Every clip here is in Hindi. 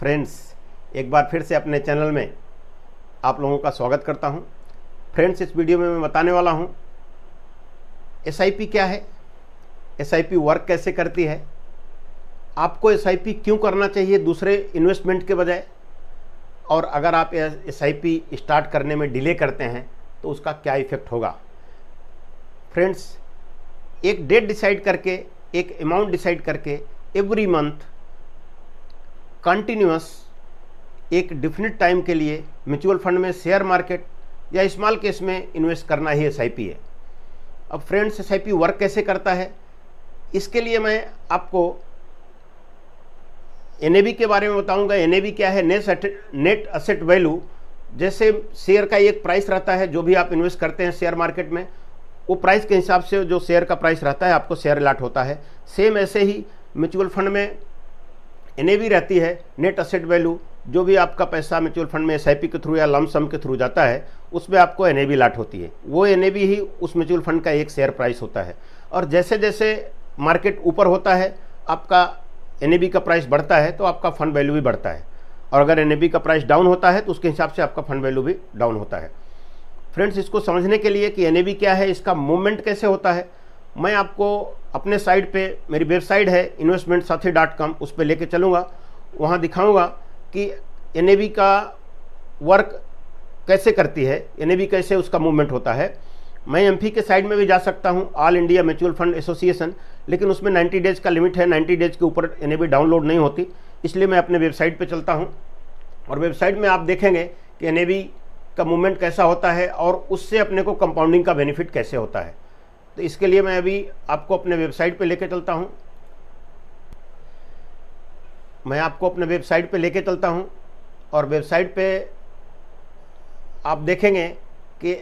फ्रेंड्स, एक बार फिर से अपने चैनल में आप लोगों का स्वागत करता हूं। फ्रेंड्स, इस वीडियो में मैं बताने वाला हूं एसआईपी क्या है, एसआईपी वर्क कैसे करती है, आपको एसआईपी क्यों करना चाहिए दूसरे इन्वेस्टमेंट के बजाय, और अगर आप एसआईपी स्टार्ट करने में डिले करते हैं तो उसका क्या इफेक्ट होगा। फ्रेंड्स, एक डेट डिसाइड करके, एक अमाउंट डिसाइड करके एवरी मंथ कंटिन्यूअस एक डिफिनिट टाइम के लिए म्यूचुअल फंड में, शेयर मार्केट या स्मॉल केस में इन्वेस्ट करना ही एसआईपी है। अब फ्रेंड्स, एसआईपी वर्क कैसे करता है, इसके लिए मैं आपको एनएवी के बारे में बताऊंगा। एनएवी क्या है? Net asset value. जैसे शेयर का एक प्राइस रहता है, जो भी आप इन्वेस्ट करते हैं शेयर मार्केट में, वो प्राइस के हिसाब से जो शेयर का प्राइस रहता है आपको शेयर अलॉट होता है। सेम ऐसे ही म्यूचुअल फंड में एनएवी रहती है, नेट असेट वैल्यू। जो भी आपका पैसा म्यूचुअल फंड में एसआईपी के थ्रू या लमसम के थ्रू जाता है, उसमें आपको एनएवी अलॉट होती है। वो एनएवी ही उस म्यूचुअल फंड का एक शेयर प्राइस होता है। और जैसे जैसे मार्केट ऊपर होता है, आपका एनएवी का प्राइस बढ़ता है तो आपका फंड वैल्यू भी बढ़ता है, और अगर एनएवी का प्राइस डाउन होता है तो उसके हिसाब से आपका फंड वैल्यू भी डाउन होता है। फ्रेंड्स, इसको समझने के लिए कि एनएवी क्या है, इसका मूवमेंट कैसे होता है, मैं आपको अपने साइट पे, मेरी वेबसाइट है investmentsathi.com, उस पर लेके चलूँगा। वहाँ दिखाऊँगा कि एनएवी का वर्क कैसे करती है, एनएवी कैसे उसका मूवमेंट होता है। मैं एमपी के साइड में भी जा सकता हूँ, all India mutual fund association, लेकिन उसमें 90 डेज़ का लिमिट है। 90 डेज़ के ऊपर एनएवी डाउनलोड नहीं होती, इसलिए मैं अपने वेबसाइट पे चलता हूँ। और वेबसाइट में आप देखेंगे कि एनएवी का मूवमेंट कैसा होता है और उससे अपने को कंपाउंडिंग का बेनिफिट कैसे होता है। तो इसके लिए मैं अभी आपको अपने वेबसाइट पे लेके चलता हूँ। मैं आपको अपने वेबसाइट पे लेके चलता हूँ, और वेबसाइट पे आप देखेंगे कि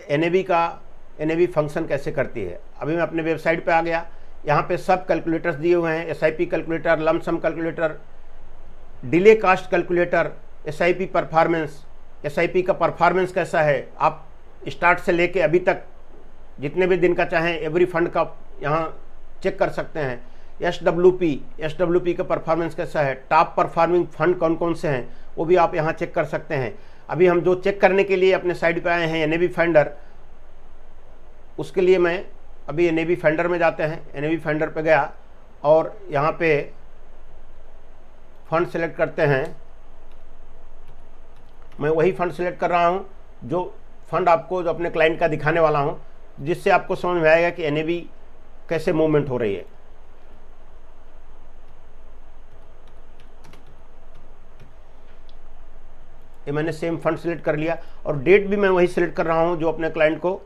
एनएवी फंक्शन कैसे करती है। अभी मैं अपने वेबसाइट पे आ गया। यहाँ पे सब कैलकुलेटर्स दिए हुए हैं, SIP calculator, lump sum calculator, delay cost calculator, SIP performance, SIP का परफॉर्मेंस कैसा है, आप स्टार्ट से लेके अभी तक जितने भी दिन का चाहें एवरी फंड का यहाँ चेक कर सकते हैं। एसडब्ल्यूपी का परफॉर्मेंस कैसा है, टॉप परफॉर्मिंग फंड कौन कौन से हैं, वो भी आप यहाँ चेक कर सकते हैं। अभी हम जो चेक करने के लिए अपने साइट पे आए हैं एनएवी फाइंडर, उसके लिए मैं अभी एनएवी फाइंडर में जाते हैं। एनएवी फाइंडर पे गया और यहाँ पे फंड सेलेक्ट करते हैं। मैं वही फंड सेलेक्ट कर रहा हूँ जो फंड आपको, जो अपने क्लाइंट का दिखाने वाला हूँ, जिससे आपको समझ में आएगा कि एनएवी कैसे मूवमेंट हो रही है। ये मैंने सेम फंड सेलेक्ट कर लिया, और डेट भी मैं वही सेलेक्ट कर रहा हूं जो अपने क्लाइंट को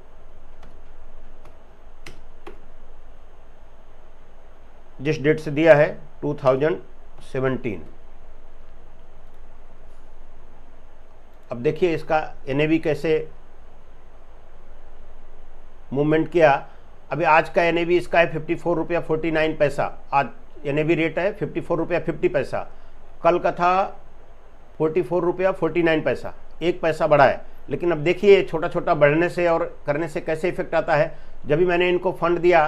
जिस डेट से दिया है, 2017। अब देखिए इसका एनएवी कैसे मूवमेंट किया। अभी आज का एनएवी इसका है 54 रुपया 49 पैसा। आज एनएवी रेट है 54 रुपया 50 पैसा। कल का था 44 रुपया 49 पैसा, 1 पैसा बढ़ा है। लेकिन अब देखिए छोटा छोटा बढ़ने से और करने से कैसे इफेक्ट आता है। जब भी मैंने इनको फंड दिया,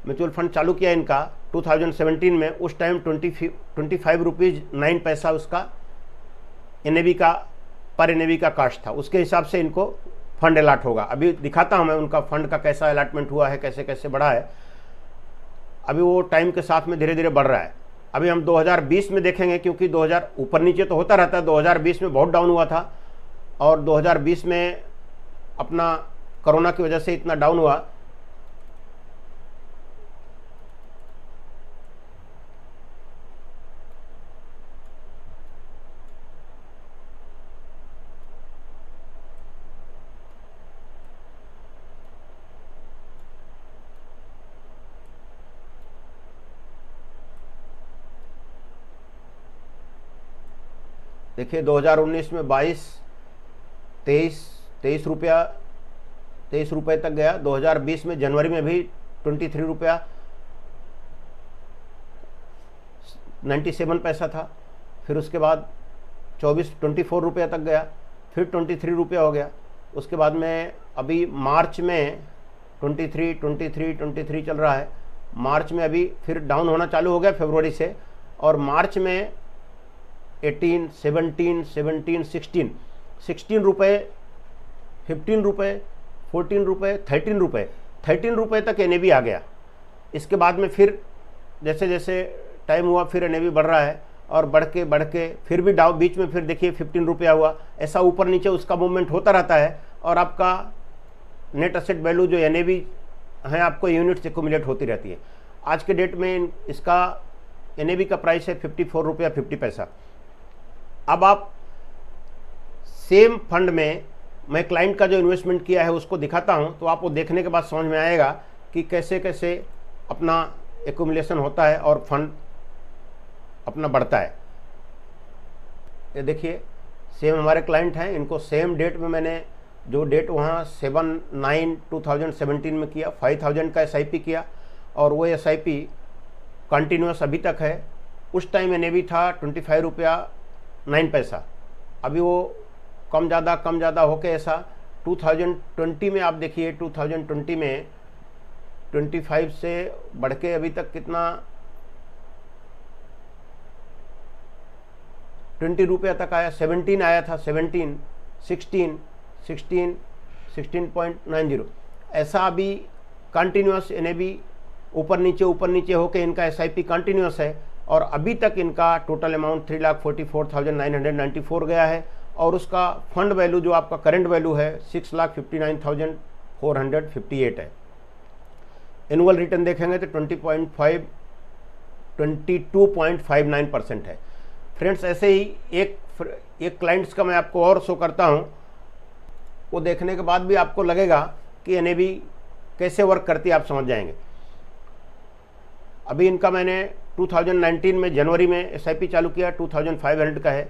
म्यूचुअल फंड चालू किया इनका 2017 में, उस टाइम 25 रुपीज़ 9 पैसा उसका एनएवी का, पर एनएवी का कास्ट था। उसके हिसाब से इनको फंड अलॉट होगा। अभी दिखाता हूं मैं उनका फंड का कैसा अलॉटमेंट हुआ है, कैसे कैसे बढ़ा है। अभी वो टाइम के साथ में धीरे धीरे बढ़ रहा है। अभी हम 2020 में देखेंगे, क्योंकि 2000 ऊपर नीचे तो होता रहता है। 2020 में बहुत डाउन हुआ था, और 2020 में अपना कोरोना की वजह से इतना डाउन हुआ। देखिए 2019 में 23 रुपये तक गया। 2020 में जनवरी में भी 23 रुपया 97 पैसा था। फिर उसके बाद 24 रुपया तक गया, फिर 23 रुपया हो गया। उसके बाद में अभी मार्च में 23 चल रहा है। मार्च में अभी फिर डाउन होना चालू हो गया फरवरी से, और मार्च में 18, 17, 17, 16, 16 रुपये, 15 रुपये, 14 रुपये, 13 रुपये, 13 रुपये तक NAV आ गया। इसके बाद में फिर जैसे जैसे टाइम हुआ फिर NAV बढ़ रहा है और बढ़ के फिर भी डाउन, बीच में फिर देखिए 15 रुपया हुआ, ऐसा ऊपर नीचे उसका मूवमेंट होता रहता है और आपका नेट एसेट वैल्यू जो NAV है आपको यूनिट से एक्यूमुलेट होती रहती है। आज के डेट में इसका NAV का प्राइस है 54 रुपया 50 पैसा। अब आप सेम फंड में मैं क्लाइंट का जो इन्वेस्टमेंट किया है उसको दिखाता हूं, तो आपको देखने के बाद समझ में आएगा कि कैसे कैसे अपना एक्यूमुलेशन होता है और फंड अपना बढ़ता है। ये देखिए सेम हमारे क्लाइंट हैं, इनको सेम डेट में मैंने जो डेट वहाँ 7/9/2017 में किया 5000 का SIP किया और वो SIP कंटिन्यूस अभी तक है। उस टाइम NAV था 25 रुपया 9 पैसा, अभी वो कम ज़्यादा होके ऐसा 2020 में आप देखिए 2020 में 25 से बढ़ के अभी तक कितना 20 रुपया तक आया, 17 आया था, 17, 16, 16, 16.90 ऐसा अभी कंटिन्यूस NAV ऊपर नीचे होके इनका SIP कंटिन्यूस है और अभी तक इनका टोटल अमाउंट 3,44,994 गया है और उसका फंड वैल्यू जो आपका करंट वैल्यू है 6,59,458 है। एनुअल रिटर्न देखेंगे तो 22.59% है। फ्रेंड्स ऐसे ही एक क्लाइंट्स का मैं आपको और शो करता हूं, वो देखने के बाद भी आपको लगेगा कि NAV कैसे वर्क करती है, आप समझ जाएंगे। अभी इनका मैंने 2019 में जनवरी में SIP चालू किया, 2500 का है।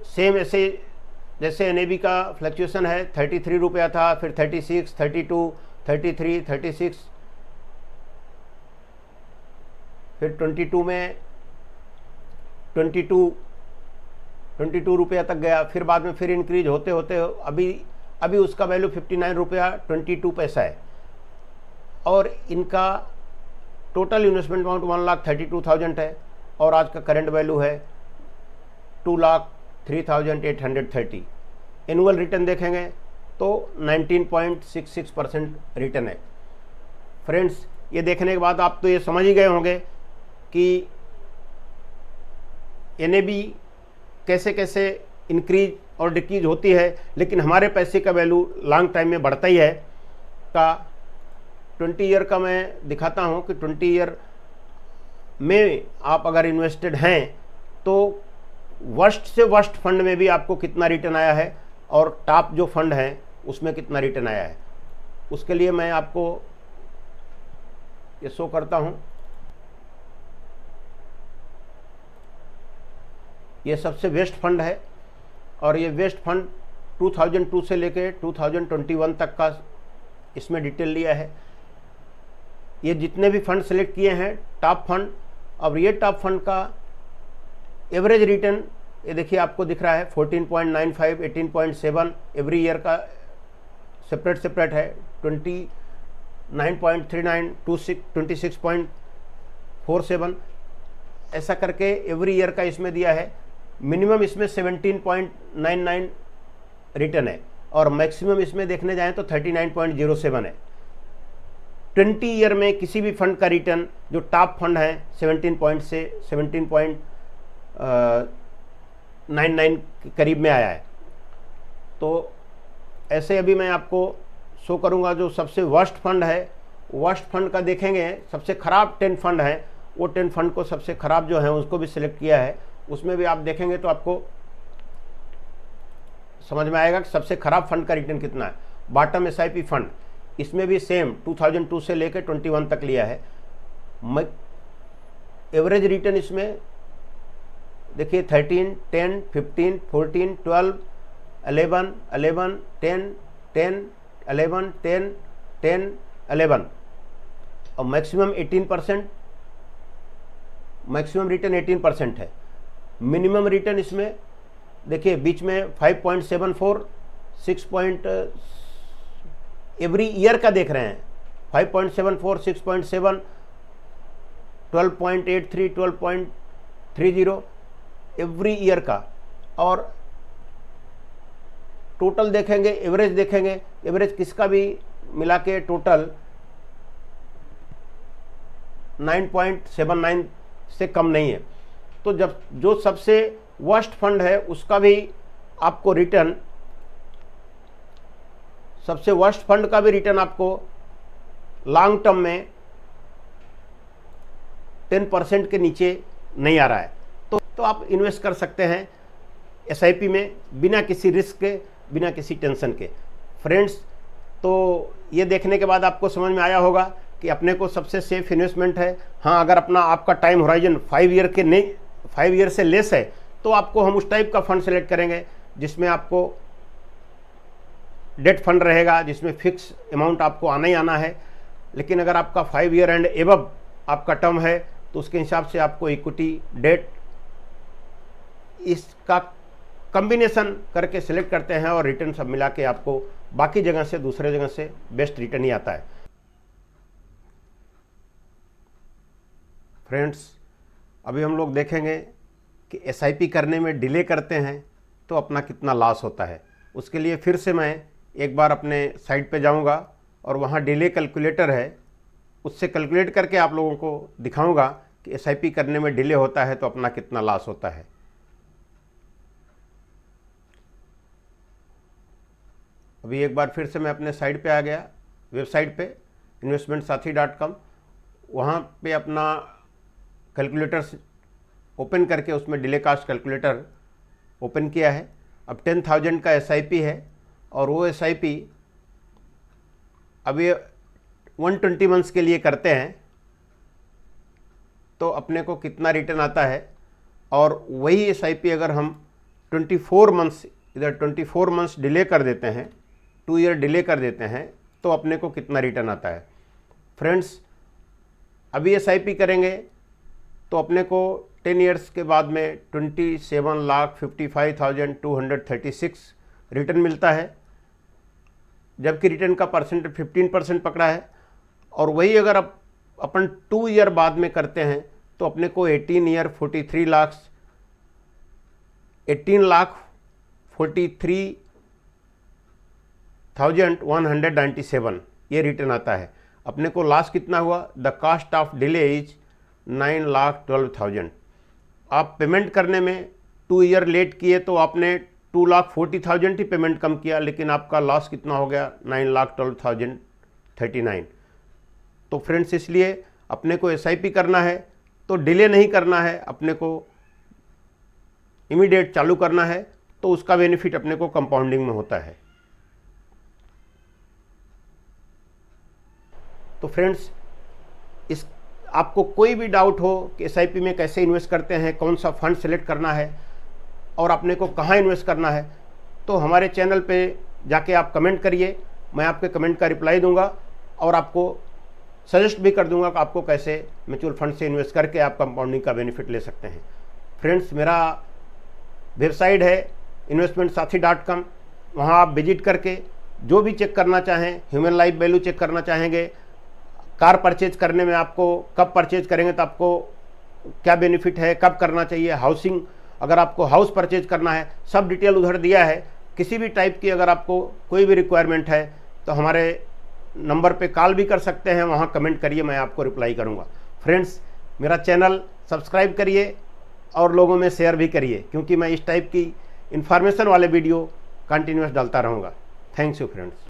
सेम ऐसे जैसे NAV का फ्लक्चुएशन है, 33 रुपया था, फिर 36, 32, 33, 36, फिर 22 में 22 रुपया तक गया, फिर बाद में फिर इंक्रीज होते होते अभी उसका वैल्यू 59 रुपया 22 पैसा है और इनका टोटल इन्वेस्टमेंट अमाउंट 1,32,000 है और आज का करंट वैल्यू है 2,03,830। एनुअल रिटर्न देखेंगे तो 19.66% रिटर्न है। फ्रेंड्स ये देखने के बाद आप तो ये समझ ही गए होंगे कि NAV कैसे कैसे इंक्रीज और डिक्रीज होती है, लेकिन हमारे पैसे का वैल्यू लॉन्ग टाइम में बढ़ता ही है। का 20 ईयर का मैं दिखाता हूं कि 20 ईयर में आप अगर इन्वेस्टेड हैं तो वर्स्ट से वर्स्ट फंड में भी आपको कितना रिटर्न आया है और टॉप जो फंड है उसमें कितना रिटर्न आया है, उसके लिए मैं आपको ये शो करता हूं। ये सबसे वेस्ट फंड है और ये वेस्ट फंड 2002 से लेके 2021 तक का इसमें डिटेल लिया है। ये जितने भी फंड सेलेक्ट किए हैं टॉप फंड, अब ये टॉप फंड का एवरेज रिटर्न ये देखिए आपको दिख रहा है 14.95, 18.7 एवरी ईयर का सेपरेट है, 29.39, 26.47 ऐसा करके एवरी ईयर का इसमें दिया है। मिनिमम इसमें 17.99 रिटर्न है और मैक्सिमम इसमें देखने जाएं तो 39.07 है। 20 ईयर में किसी भी फंड का रिटर्न जो टॉप फंड है 17.99 के करीब में आया है। तो ऐसे अभी मैं आपको शो करूंगा जो सबसे वर्स्ट फंड है। वर्स्ट फंड का देखेंगे, सबसे खराब 10 फंड है, वो 10 फंड को सबसे खराब जो है उसको भी सिलेक्ट किया है। उसमें भी आप देखेंगे तो आपको समझ में आएगा कि सबसे खराब फंड का रिटर्न कितना है। बॉटम SIP फंड, इसमें भी सेम 2002 से लेकर 21 तक लिया है। एवरेज रिटर्न इसमें देखिए 13, 10, 15, 14, 12, 11, 11, 10, 10, 11, 10, 10, 11 और मैक्सिमम 18%, मैक्सिमम रिटर्न 18% है। मिनिमम रिटर्न इसमें देखिए बीच में 5.74, 6 एवरी ईयर का देख रहे हैं, 5.74, 6.7, 12.83, 12.30 एवरी ईयर का, और टोटल देखेंगे, एवरेज देखेंगे, एवरेज किसका भी मिला के टोटल 9.79 से कम नहीं है। तो जब जो सबसे वर्स्ट फंड है उसका भी आपको रिटर्न, सबसे वर्स्ट फंड का भी रिटर्न आपको लॉन्ग टर्म में 10% के नीचे नहीं आ रहा है। तो आप इन्वेस्ट कर सकते हैं एसआईपी में बिना किसी रिस्क के, बिना किसी टेंशन के। फ्रेंड्स, तो ये देखने के बाद आपको समझ में आया होगा कि अपने को सबसे सेफ इन्वेस्टमेंट है। हाँ, अगर आपका टाइम होराइजन 5 ईयर के नहीं, 5 ईयर से लेस है, तो आपको हम उस टाइप का फंड सेलेक्ट करेंगे जिसमें आपको डेट फंड रहेगा, जिसमें फिक्स अमाउंट आपको आना ही आना है। लेकिन अगर आपका 5 ईयर एंड एबव आपका टर्म है तो उसके हिसाब से आपको इक्विटी, डेट, इसका कॉम्बिनेशन करके सिलेक्ट करते हैं और रिटर्न सब मिला के आपको बाकी जगह से, दूसरे जगह से बेस्ट रिटर्न ही आता है। फ्रेंड्स, अभी हम लोग देखेंगे कि एसआईपी करने में डिले करते हैं तो अपना कितना लॉस होता है। उसके लिए फिर से मैं एक बार अपने साइट पे जाऊंगा और वहाँ डिले कैलकुलेटर है, उससे कैलकुलेट करके आप लोगों को दिखाऊंगा कि एसआईपी करने में डिले होता है तो अपना कितना लॉस होता है। अभी एक बार फिर से मैं अपने साइट पे आ गया, वेबसाइट पे investmentsathi.com। वहाँ पे अपना कैलकुलेटर ओपन करके उसमें डिले कास्ट कैलकुलेटर ओपन किया है। अब 10,000 का एसआईपी है और वो एसआईपी अभी 120 मंथ्स के लिए करते हैं तो अपने को कितना रिटर्न आता है, और वही एसआईपी अगर हम 24 मंथ्स, इधर 24 मंथ्स डिले कर देते हैं, 2 ईयर डिले कर देते हैं, तो अपने को कितना रिटर्न आता है। फ्रेंड्स, अभी एसआईपी करेंगे तो अपने को 10 ईयर्स के बाद में 27,55,236 रिटर्न मिलता है, जबकि रिटर्न का परसेंट 15% पकड़ा है। और वही अगर अपन 2 ईयर बाद में करते हैं तो अपने को 18,43,197 ये रिटर्न आता है। अपने को लॉस कितना हुआ? The cost of delay is 9,12,000। आप पेमेंट करने में 2 ईयर लेट किए तो आपने 2,40,000 ही पेमेंट कम किया, लेकिन आपका लॉस कितना हो गया? 9,12,039। तो फ्रेंड्स, इसलिए अपने को एसआईपी करना है तो डिले नहीं करना है, अपने को इमीडिएट चालू करना है, तो उसका बेनिफिट अपने को कंपाउंडिंग में होता है। तो फ्रेंड्स, इस आपको कोई भी डाउट हो कि एसआईपी में कैसे इन्वेस्ट करते हैं, कौन सा फंड सेलेक्ट करना है और अपने को कहाँ इन्वेस्ट करना है, तो हमारे चैनल पे जाके आप कमेंट करिए। मैं आपके कमेंट का रिप्लाई दूंगा और आपको सजेस्ट भी कर दूंगा कि आपको कैसे म्यूचुअल फंड से इन्वेस्ट करके आप कंपाउंडिंग का बेनिफिट ले सकते हैं। फ्रेंड्स, मेरा वेबसाइट है investmentsathi.com। वहाँ आप विजिट करके जो भी चेक करना चाहें, ह्यूमन लाइफ वैल्यू चेक करना चाहेंगे, कार परचेज करने में आपको कब परचेज करेंगे तो आपको क्या बेनिफिट है, कब करना चाहिए, हाउसिंग अगर आपको हाउस परचेज करना है, सब डिटेल उधर दिया है। किसी भी टाइप की अगर आपको कोई भी रिक्वायरमेंट है तो हमारे नंबर पे कॉल भी कर सकते हैं, वहाँ कमेंट करिए, मैं आपको रिप्लाई करूँगा। फ्रेंड्स, मेरा चैनल सब्सक्राइब करिए और लोगों में शेयर भी करिए, क्योंकि मैं इस टाइप की इन्फॉर्मेशन वाले वीडियो कंटिन्यूस डालता रहूँगा। Thanks you friends.